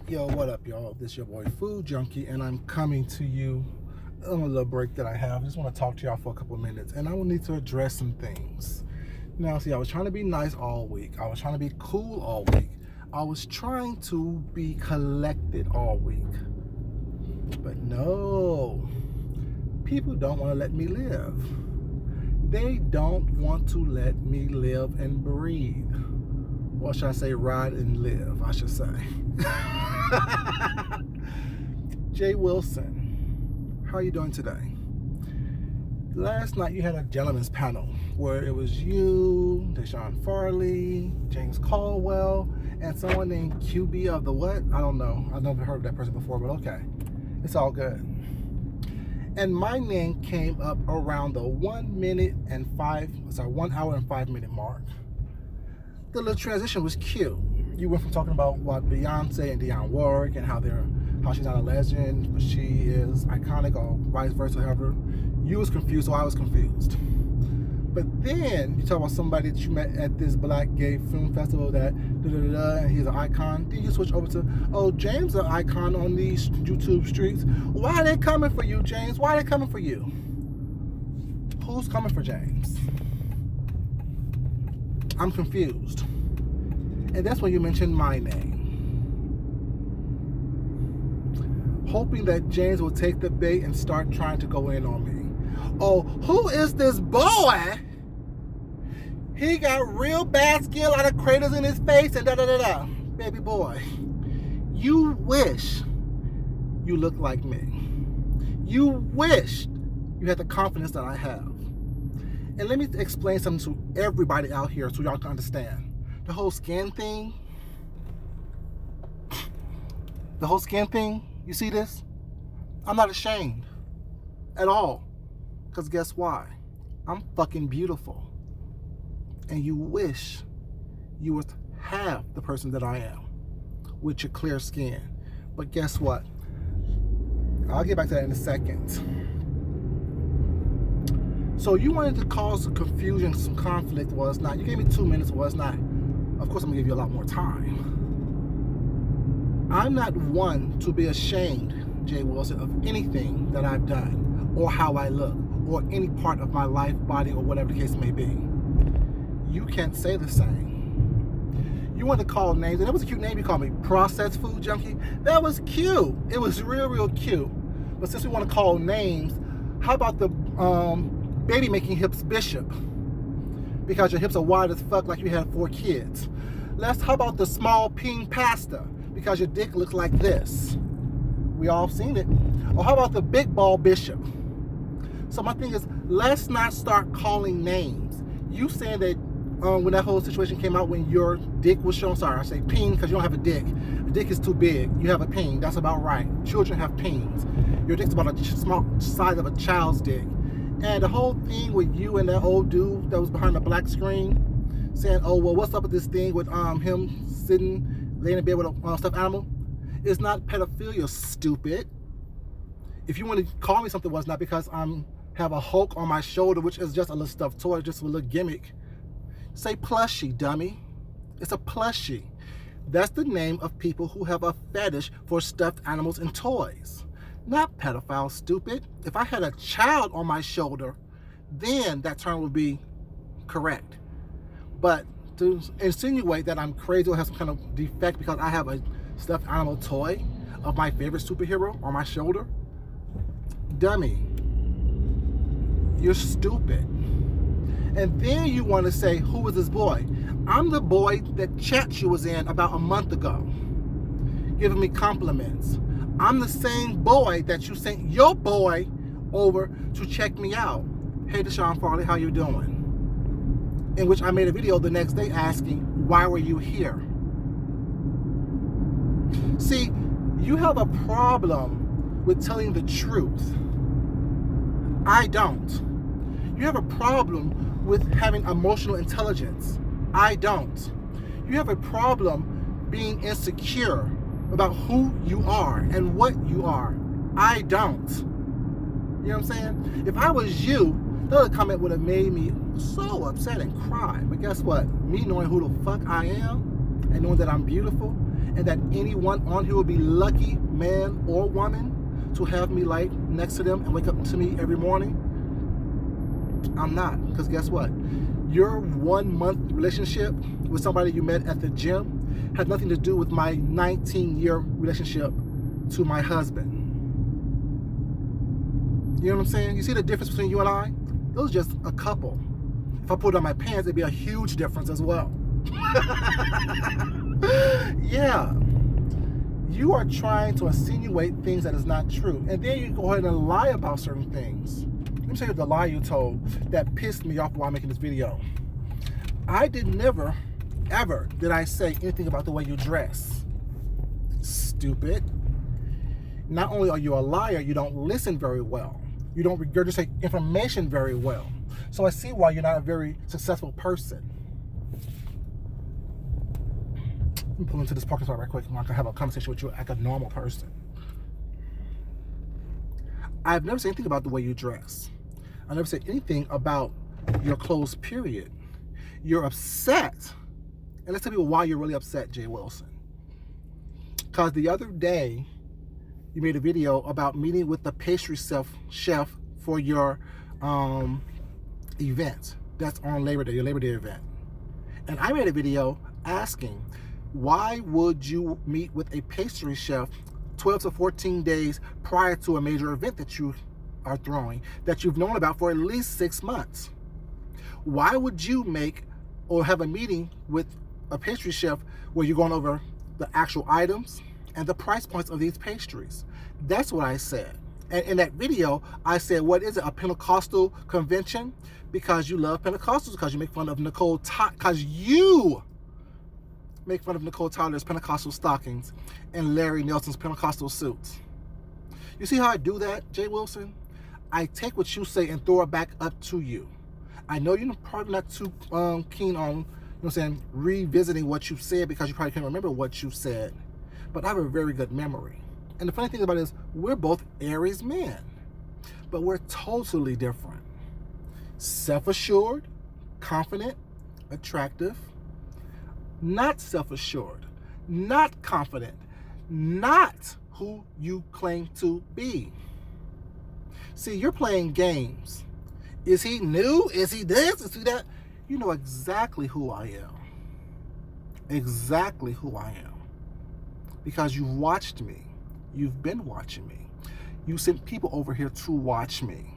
Yo, what up, y'all? This is your boy Food Junkie, and I'm coming to you on a little break that I have. I just want to talk to y'all for a couple of minutes, and I will need to address some things. Now, see, I was trying to be nice all week. I was trying to be cool all week. I was trying to be collected all week. But no, people don't want to let me live. They don't want to let me live and breathe. Or should I say ride and live, I should say. Jay Wilson, how are you doing today? Last night you had a gentleman's panel where it was you, Deshaun Farley, James Caldwell, and someone named QB of the what? I don't know. I've never heard of that person before, but okay. It's all good. And my name came up around the 1 hour and 5 minute mark. The little transition was cute. You went from talking about what Beyonce and Dionne Warwick and how she's not a legend, but she is iconic, or vice versa, however. You was confused, so I was confused. But then you talk about somebody that you met at this Black Gay Film Festival that and he's an icon. Then you switch over to, oh, James an icon on these YouTube streets. Why are they coming for you, James? Why are they coming for you? Who's coming for James? I'm confused. And that's when you mentioned my name. Hoping that James will take the bait and start trying to go in on me. Oh, who is this boy? He got real bad skin, a lot of craters in his face, and da-da-da-da. Baby boy, you wish you looked like me. You wished you had the confidence that I have. And let me explain something to everybody out here so y'all can understand. The whole skin thing, you see this? I'm not ashamed at all. Because guess why? I'm fucking beautiful. And you wish you would have the person that I am with your clear skin. But guess what? I'll get back to that in a second. So you wanted to cause some confusion, some conflict, was not. You gave me 2 minutes, was not. Of course, I'm gonna give you a lot more time. I'm not one to be ashamed, Jay Wilson, of anything that I've done, or how I look, or any part of my life, body, or whatever the case may be. You can't say the same. You want to call names, and that was a cute name. You called me Processed Food Junkie. That was cute. It was real, real cute. But since we want to call names, how about the baby making hips Bishop? Because your hips are wide as fuck, like you had 4 kids. How about the small peen pasta? Because your dick looks like this. We all seen it. Or how about the big ball Bishop? So my thing is, let's not start calling names. You saying that when that whole situation came out, when your dick was shown, sorry, I say peen because you don't have a dick. The dick is too big. You have a peen. That's about right. Children have peens. Your dick's about a small size of a child's dick. And the whole thing with you and that old dude that was behind the black screen saying, oh, well, what's up with this thing with him sitting, laying in bed with a stuffed animal? It's not pedophilia, stupid. If you want to call me something, was not because have a Hulk on my shoulder, which is just a little stuffed toy, just a little gimmick. Say plushie, dummy. It's a plushie. That's the name of people who have a fetish for stuffed animals and toys. Not pedophile, stupid. If I had a child on my shoulder, then that term would be correct. But to insinuate that I'm crazy or have some kind of defect because I have a stuffed animal toy of my favorite superhero on my shoulder, dummy, you're stupid. And then you want to say, who is this boy? I'm the boy that Chatchu was in about a month ago, giving me compliments. I'm the same boy that you sent your boy over to check me out. Hey, Deshaun Farley, how you doing? In which I made a video the next day asking, why were you here? See, you have a problem with telling the truth. I don't. You have a problem with having emotional intelligence. I don't. You have a problem being insecure about who you are and what you are. I don't. You know what I'm saying? If I was you, that other comment would have made me so upset and cry. But guess what? Me knowing who the fuck I am and knowing that I'm beautiful and that anyone on here will be lucky, man or woman, to have me lie next to them and wake up to me every morning? I'm not, because guess what? Your 1 month relationship with somebody you met at the gym has nothing to do with my 19-year relationship to my husband. You know what I'm saying? You see the difference between you and I? Those are just a couple. If I put it on my pants, it'd be a huge difference as well. Yeah. You are trying to insinuate things that is not true. And then you go ahead and lie about certain things. Let me tell you the lie you told that pissed me off while making this video. I never, ever did I say anything about the way you dress. Stupid. Not only are you a liar, you don't listen very well. You don't regurgitate information very well. So I see why you're not a very successful person. Let me pull into this parking spot right quick and I can have a conversation with you like a normal person. I've never said anything about the way you dress. I never said anything about your clothes, period. You're upset. And let's tell people why you're really upset, Jay Wilson. Because the other day, you made a video about meeting with the pastry chef for your event. That's on Labor Day, your Labor Day event. And I made a video asking, why would you meet with a pastry chef 12 to 14 days prior to a major event that you are throwing, that you've known about for at least 6 months? Why would you make or have a meeting with a pastry chef where you're going over the actual items and the price points of these pastries? That's what I said. And in that video, I said, what is it, a Pentecostal convention? Because you love Pentecostals, because you make fun of Nicole, because you make fun of Nicole Tyler's Pentecostal stockings and Larry Nelson's Pentecostal suits. You see how I do that, Jay Wilson? I take what you say and throw it back up to you. I know you're probably not too keen on, you know what I'm saying, revisiting what you said because you probably can't remember what you said. But I have a very good memory. And the funny thing about it is, we're both Aries men, but we're totally different. Self-assured, confident, attractive, not self-assured, not confident, not who you claim to be. See, you're playing games. Is he new? Is he this? Is he that? You know exactly who I am. Exactly who I am. Because you've watched me. You've been watching me. You sent people over here to watch me.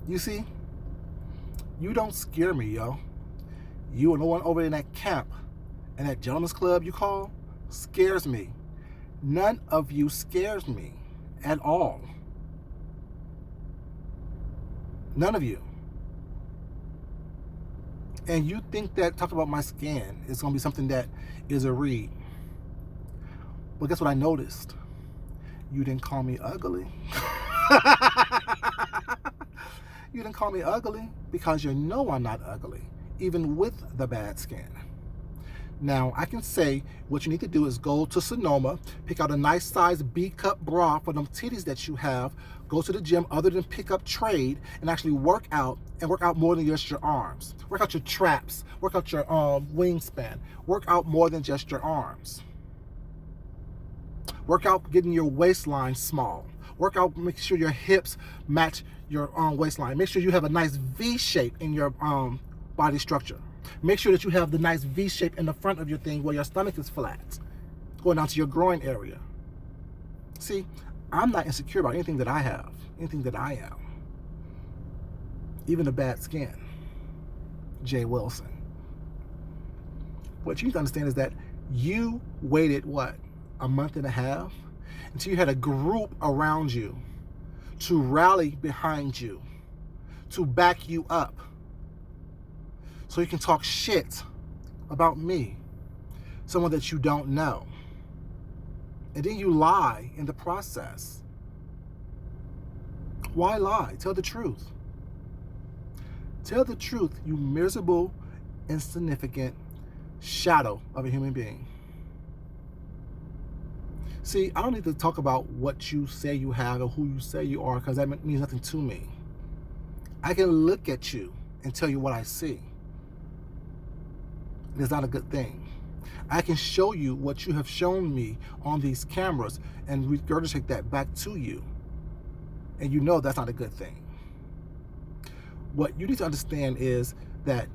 You see? You don't scare me, yo. You and the one over in that camp and that gentleman's club you call scares me. None of you scares me at all. None of you. And you think that talking about my skin is going to be something that is a read. But guess what I noticed? You didn't call me ugly. You didn't call me ugly because you know I'm not ugly, even with the bad skin. Now, I can say what you need to do is go to Sonoma, pick out a nice size B-cup bra for them titties that you have, go to the gym other than pick up trade, and actually work out, and work out more than just your arms. Work out your traps, work out your wingspan, work out more than just your arms. Work out getting your waistline small. Work out, make sure your hips match your waistline. Make sure you have a nice V shape in your body structure. Make sure that you have the nice V shape in the front of your thing where your stomach is flat, going down to your groin area. See, I'm not insecure about anything that I have, anything that I am. Even the bad skin. Jay Wilson. What you need to understand is that you waited, what, a month and a half until you had a group around you to rally behind you, to back you up, so you can talk shit about me, someone that you don't know. And then you lie in the process. Why lie? Tell the truth. Tell the truth, you miserable, insignificant shadow of a human being. See, I don't need to talk about what you say you have or who you say you are, because that means nothing to me. I can look at you and tell you what I see. It's not a good thing. I can show you what you have shown me on these cameras and regurgitate that back to you. And you know that's not a good thing. What you need to understand is that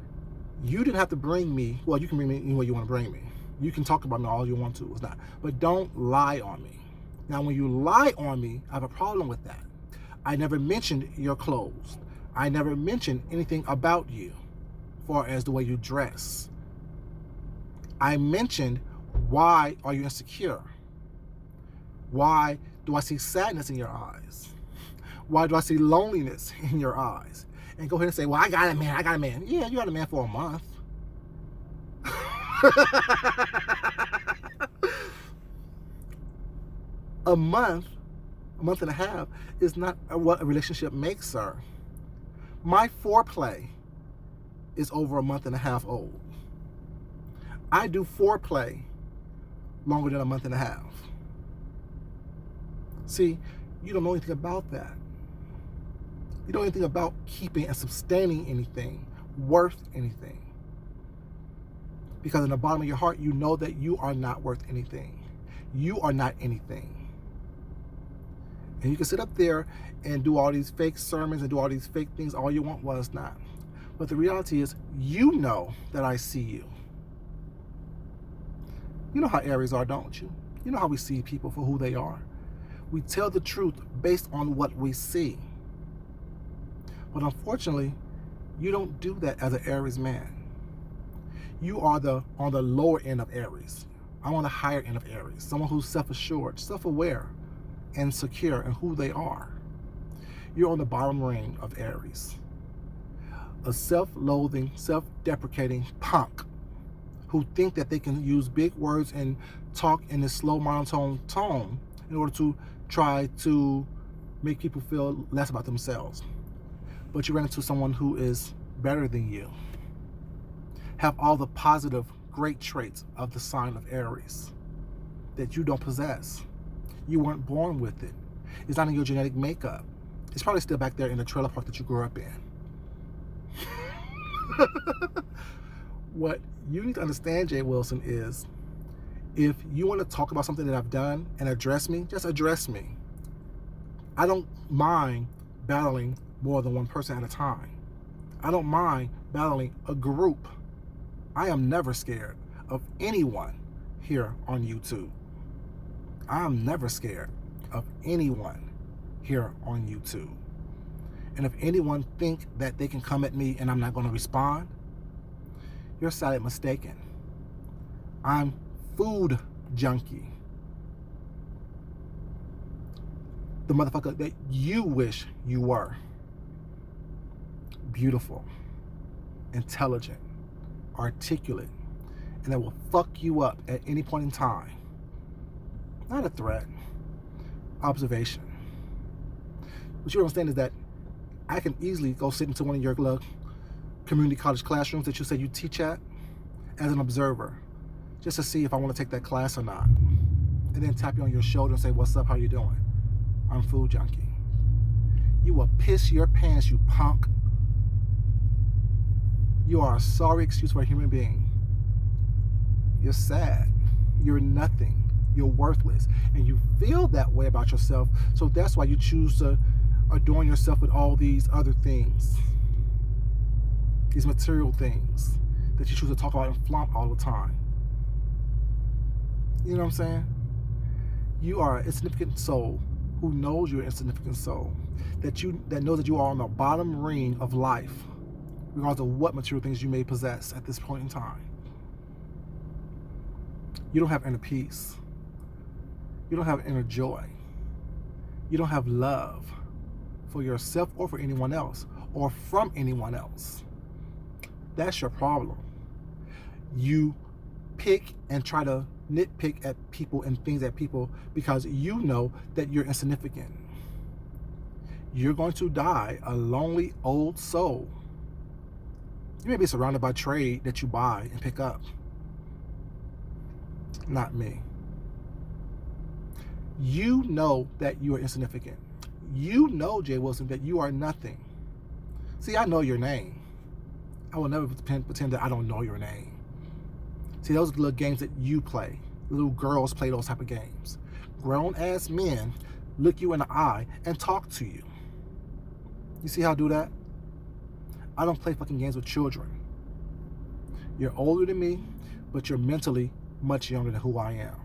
you didn't have to bring me, well, you can bring me anywhere you want to bring me. You can talk about me all you want to, it's not. But don't lie on me. Now, when you lie on me, I have a problem with that. I never mentioned your clothes. I never mentioned anything about you, as far as the way you dress. I mentioned, why are you insecure? Why do I see sadness in your eyes? Why do I see loneliness in your eyes? And go ahead and say, well, I got a man. Yeah, you got a man for a month. a month and a half is not what a relationship makes, sir. My foreplay is over a month and a half old. I do foreplay longer than a month and a half. See, you don't know anything about that. You don't know anything about keeping and sustaining anything worth anything. Because in the bottom of your heart, you know that you are not worth anything. You are not anything. And you can sit up there and do all these fake sermons and do all these fake things all you want. Well, it's not. But the reality is, you know that I see you. You know how Aries are, don't you? You know how we see people for who they are. We tell the truth based on what we see. But unfortunately, you don't do that as an Aries man. You are on the lower end of Aries. I'm on the higher end of Aries. Someone who's self-assured, self-aware, and secure in who they are. You're on the bottom ring of Aries. A self-loathing, self-deprecating punk who think that they can use big words and talk in this slow monotone tone in order to try to make people feel less about themselves. But you ran into someone who is better than you, have all the positive, great traits of the sign of Aries that you don't possess. You weren't born with it. It's not in your genetic makeup. It's probably still back there in the trailer park that you grew up in. What you need to understand, Jay Wilson, is if you want to talk about something that I've done and address me, just address me. I don't mind battling more than one person at a time. I don't mind battling a group. I am never scared of anyone here on YouTube. I'm never scared of anyone here on YouTube. And if anyone think that they can come at me and I'm not going to respond, you're sadly mistaken. I'm food junkie. The motherfucker that you wish you were. Beautiful, intelligent, articulate, and that will fuck you up at any point in time. Not a threat. Observation. What you don't understand is that I can easily go sit into one of your community college classrooms that you say you teach at as an observer, just to see if I want to take that class or not. And then tap you on your shoulder and say, what's up, how you doing? I'm food junkie. You will piss your pants, you punk. You are a sorry excuse for a human being. You're sad. You're nothing. You're worthless. And you feel that way about yourself, so that's why you choose to adorn yourself with all these other things. These material things that you choose to talk about and flaunt all the time. You know what I'm saying? You are an insignificant soul who knows you're an insignificant soul. That knows that you are on the bottom ring of life, regardless of what material things you may possess at this point in time. You don't have inner peace. You don't have inner joy. You don't have love for yourself or for anyone else or from anyone else. That's your problem. You pick and try to nitpick at people and things at people because you know that you're insignificant. You're going to die a lonely old soul. You may be surrounded by trade that you buy and pick up. Not me. You know that you are insignificant. You know, Jay Wilson, that you are nothing. See, I know your name. I will never pretend that I don't know your name. See, those are the little games that you play. Little girls play those type of games. Grown-ass men look you in the eye and talk to you. You see how I do that? I don't play fucking games with children. You're older than me, but you're mentally much younger than who I am.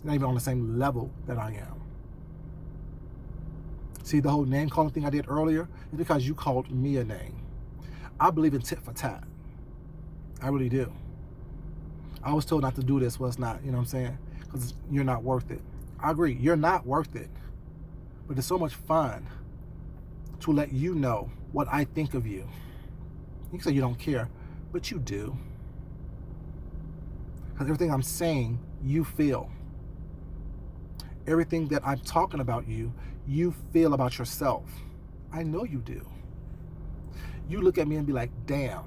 You're not even on the same level that I am. See, the whole name calling thing I did earlier is because you called me a name. I believe in tit for tat. I really do. I was told not to do this, well, it's not, you know what I'm saying? Because you're not worth it. I agree, you're not worth it. But it's so much fun to let you know what I think of you. You can say you don't care, but you do. Because everything I'm saying, you feel. Everything that I'm talking about you, you feel about yourself. I know you do. You look at me and be like, damn,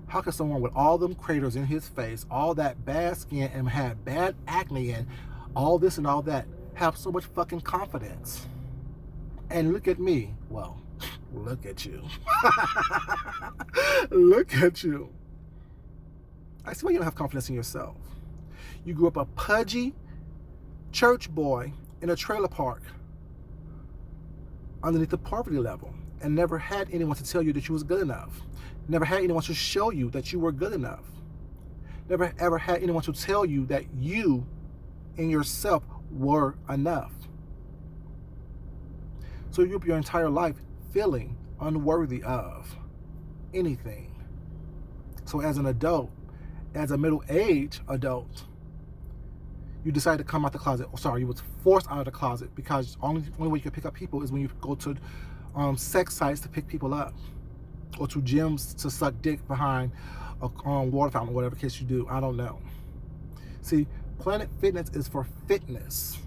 how can someone with all them craters in his face, all that bad skin, and have bad acne and all this and all that, have so much fucking confidence? And look at me. Well, look at you. Look at you. I see why you don't have confidence in yourself. You grew up a pudgy church boy in a trailer park underneath the poverty level and never had anyone to tell you that you was good enough. Never had anyone to show you that you were good enough. Never ever had anyone to tell you that you and yourself were enough. So you grew up your entire life feeling unworthy of anything. So as an adult, as a middle-aged adult, you decided to come out the closet. Oh, sorry, you was forced out of the closet because only way you can pick up people is when you go to sex sites to pick people up, or to gyms to suck dick behind a water fountain, whatever case you do. I don't know. See, Planet Fitness is for fitness,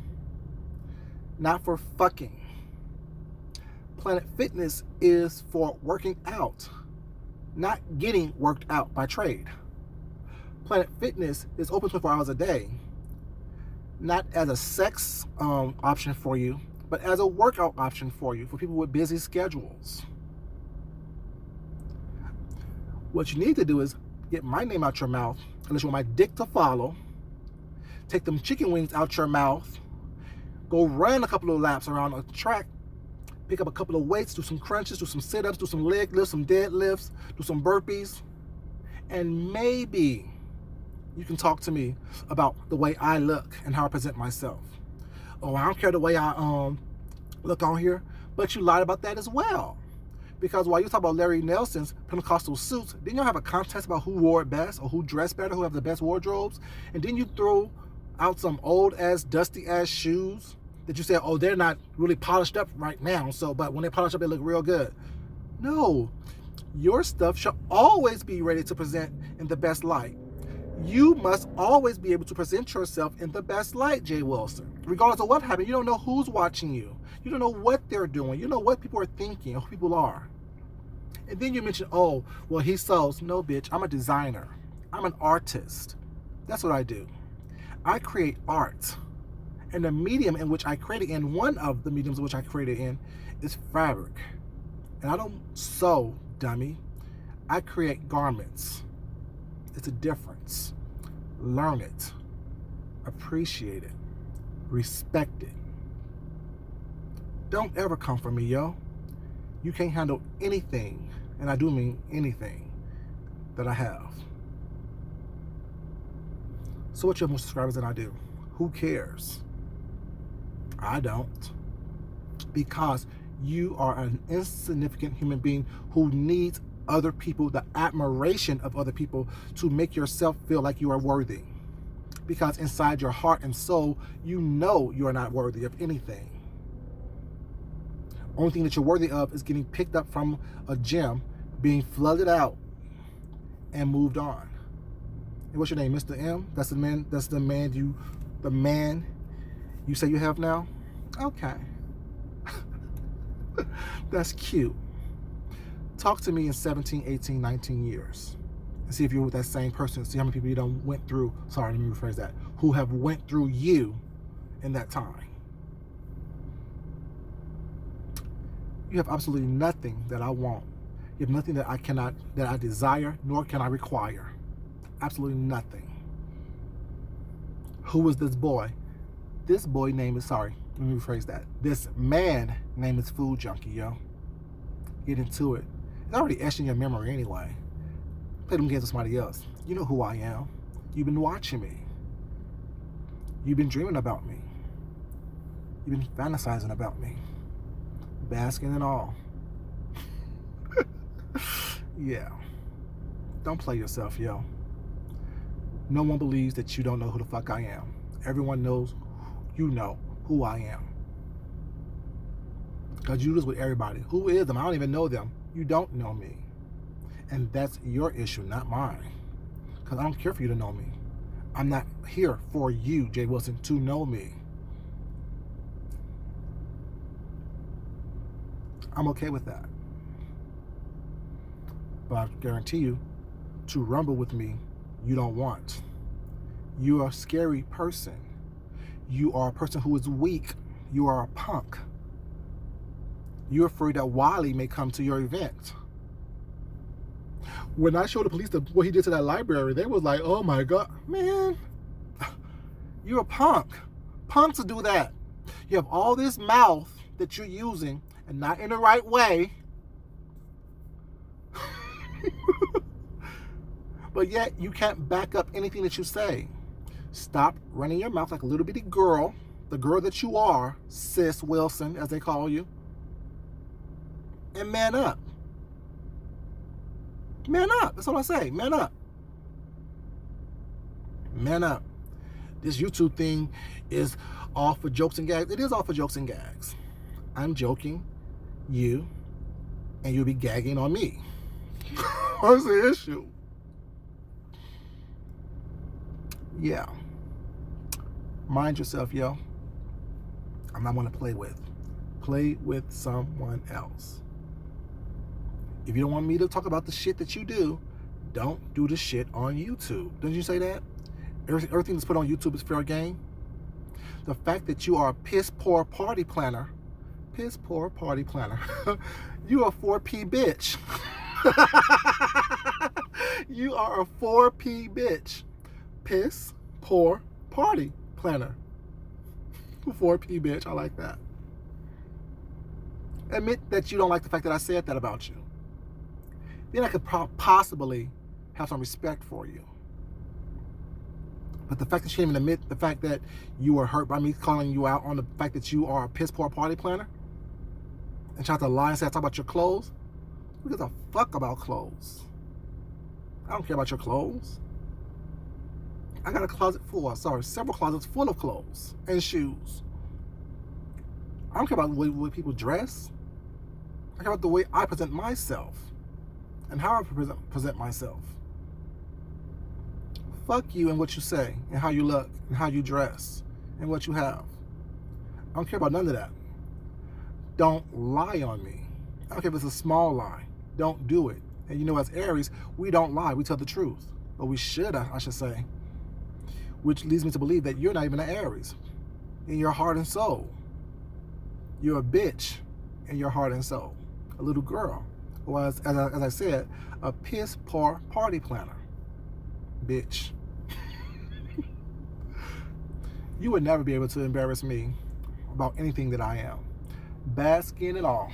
not for fucking. Planet Fitness is for working out, not getting worked out by trade. Planet Fitness is open 24 hours a day, not as a sex option for you, but as a workout option for you, for people with busy schedules. What you need to do is get my name out your mouth, unless you want my dick to follow, take them chicken wings out your mouth, go run a couple of laps around a track, pick up a couple of weights, do some crunches, do some sit-ups, do some leg lifts, some deadlifts, do some burpees, and maybe you can talk to me about the way I look and how I present myself. Oh, I don't care the way I look on here, but you lied about that as well. Because while you talk about Larry Nelson's Pentecostal suits, didn't you have a contest about who wore it best or who dressed better, who have the best wardrobes? And then you throw out some old-ass, dusty-ass shoes that you said, oh, they're not really polished up right now, so but when they polish up, they look real good. No, your stuff should always be ready to present in the best light. You must always be able to present yourself in the best light, Jay Wilson. Regardless of what happened, you don't know who's watching you. You don't know what they're doing. You know what people are thinking or who people are. And then you mention, oh, well, he sells. No, bitch, I'm a designer. I'm an artist. That's what I do. I create art. And the medium in which I create it in, one of the mediums in which I create it in, is fabric. And I don't sew, dummy. I create garments. It's a difference. Learn it. Appreciate it. Respect it. Don't ever come for me, yo. You can't handle anything, and I do mean anything, that I have. So what you have more subscribers than I do? Who cares? I don't. Because you are an insignificant human being who needs other people, the admiration of other people, to make yourself feel like you are worthy. Because inside your heart and soul, you know you are not worthy of anything. Only thing that you're worthy of is getting picked up from a gym, being flooded out, and moved on. And what's your name, Mr. M? That's the man. That's the man you say you have now. Okay, that's cute. Talk to me in 17, 18, 19 years and see if you're with that same person. See how many people you done went through. Sorry, let me rephrase that. Who have went through you in that time. You have absolutely nothing that I want. You have nothing that I desire, nor can I require. Absolutely nothing. Who is this boy? This boy name is, sorry, let me rephrase that. This man name is Food Junkie, yo. Get into it. It's already etched in your memory anyway. Play them games with somebody else. You know who I am. You've been watching me. You've been dreaming about me. You've been fantasizing about me. Basking and all. Yeah. Don't play yourself, yo. No one believes that you don't know who the fuck I am. Everyone knows you know who I am. Because you do this with everybody. Who is them? I don't even know them. You don't know me. And that's your issue, not mine. Because I don't care for you to know me. I'm not here for you, Jay Wilson, to know me. I'm okay with that. But I guarantee you, to rumble with me, you don't want. You are a scary person. You are a person who is weak. You are a punk. You're afraid that Wally may come to your event. When I showed the police what he did to that library, they was like, oh my God, man, you're a punk. Punks do that. You have all this mouth that you're using and not in the right way. But yet you can't back up anything that you say. Stop running your mouth like a little bitty girl, the girl that you are, Sis Wilson, as they call you, and man up. Man up. That's all I say. Man up. Man up. This YouTube thing is all for jokes and gags. It is all for jokes and gags. I'm joking you, and you'll be gagging on me. What's the issue? Yeah. Mind yourself, yo. I'm not one to play with. Play with someone else. If you don't want me to talk about the shit that you do, don't do the shit on YouTube. Didn't you say that? Everything that's put on YouTube is fair game. The fact that you are a piss poor party planner, you are a 4P bitch. You are a 4P bitch. Piss poor party planner. 4P bitch. I like that. Admit that you don't like the fact that I said that about you. Then I could possibly have some respect for you. But the fact that you can't even admit the fact that you were hurt by me calling you out on the fact that you are a piss poor party planner and try to lie and say I talk about your clothes, who gives a fuck about clothes? I don't care about your clothes. I got a closet full, several closets full of clothes and shoes. I don't care about the way people dress. I care about the way I present myself and how I present myself. Fuck you and what you say and how you look and how you dress and what you have. I don't care about none of that. Don't lie on me. I don't care if it's a small lie. Don't do it. And you know, as Aries, we don't lie. We tell the truth. Or we should, I should say. Which leads me to believe that you're not even an Aries in your heart and soul. You're a bitch in your heart and soul. A little girl. Or as I said, a piss poor party planner. Bitch. You would never be able to embarrass me about anything that I am. Basking and all.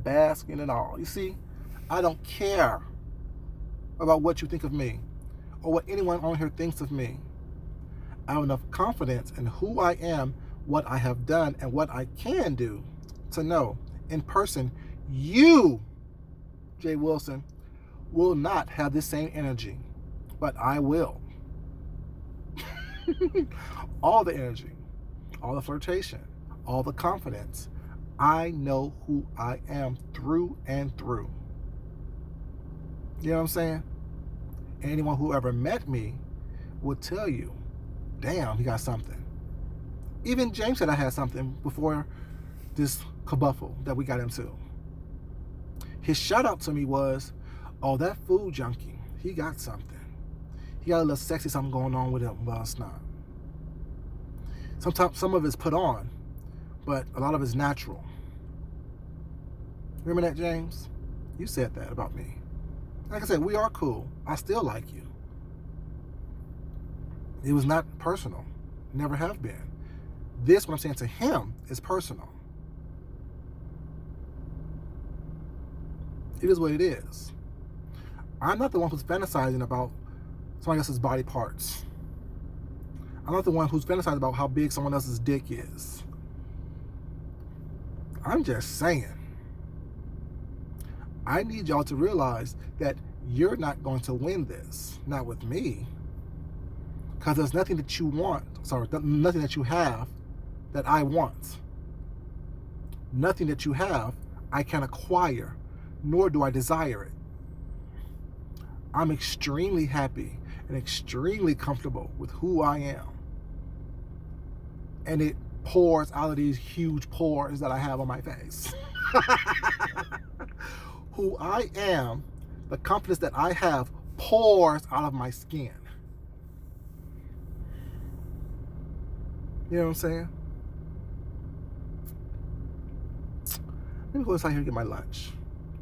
Basking and all. You see, I don't care about what you think of me or what anyone on here thinks of me. I have enough confidence in who I am, what I have done, and what I can do to know in person, you, Jay Wilson, will not have the same energy, but I will. All the energy, all the flirtation, all the confidence. I know who I am through and through. You know what I'm saying? Anyone who ever met me would tell you, damn, he got something. Even James said I had something before this kerfuffle that we got into. His shout out to me was, oh, that food junkie, he got something. He got a little sexy something going on with him. Well, it's not. Sometimes some of it's put on, but a lot of it's natural. Remember that, James? You said that about me. Like I said, we are cool. I still like you. It was not personal. Never have been. This, what I'm saying to him, is personal. It is what it is. I'm not the one who's fantasizing about somebody else's body parts. I'm not the one who's fantasizing about how big someone else's dick is. I'm just saying. I need y'all to realize that you're not going to win this. Not with me. Because there's nothing that you want. Sorry, nothing that you have that I want. Nothing that you have I can acquire, nor do I desire it. I'm extremely happy and extremely comfortable with who I am. And it pours out of these huge pores that I have on my face. Who I am, the confidence that I have, pours out of my skin. You know what I'm saying? Let me go inside here and get my lunch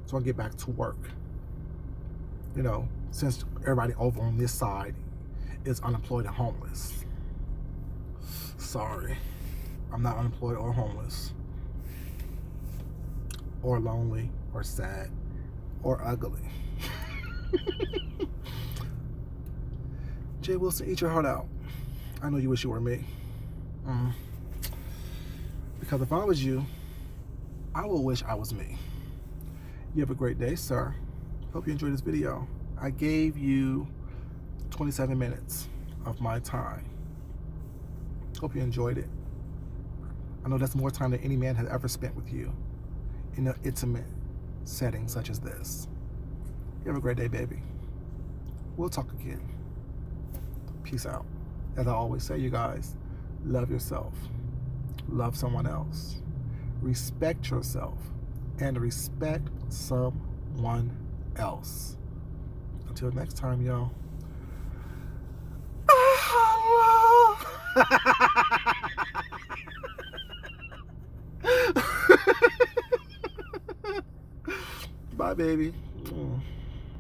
so I can get back to work. You know, since everybody over on this side is unemployed and homeless. Sorry, I'm not unemployed or homeless, or lonely, or sad, or ugly. Jay Wilson, eat your heart out. I know you wish you were me. Because if I was you, I will wish I was me. You have a great day, sir. Hope you enjoyed this video. I gave you 27 minutes of my time. Hope you enjoyed it. I know that's more time than any man has ever spent with you in an intimate setting such as this. You have a great day, baby. We'll talk again. Peace out. As I always say, you guys, love yourself. Love someone else. Respect yourself. And respect someone else. Until next time, y'all. Bye, baby.